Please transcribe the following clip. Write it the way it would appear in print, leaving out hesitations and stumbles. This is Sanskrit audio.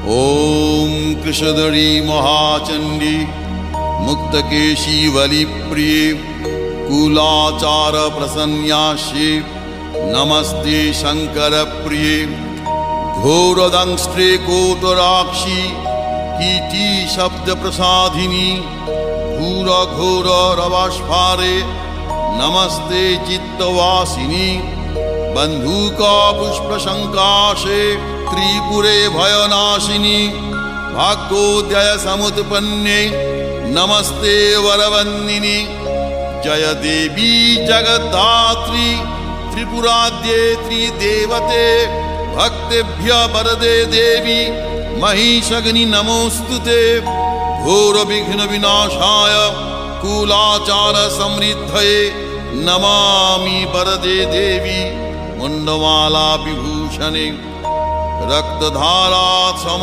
ॐ कृशधरी महाचण्डी मुक्तकेशी वलिप्रिये कुलाचार प्रसन्यास्ये नमस्ते शङ्करप्रिये घोरदंष्ट्रे कोटराक्षी कीटी शब्द प्रसादिनी घोर घोर रवास्फारे नमस्ते चित्तवासिनी बंधुका पुष्प संकाशे त्रिपुरे भयनाशिनी भाग्योदय समुत्पन्ने नमस्ते वरवन्दिनी जय देवी जगद्धात्री त्रिपुराद्ये त्रिदेवते भक्तेभ्य वरदे देवी महिषग्नि नमोस्तुते घोर विघ्न विनाशाय कुलाचार समृद्धये नमामि वरदे देवी मुंडमाला विभूषणे रक्तधारा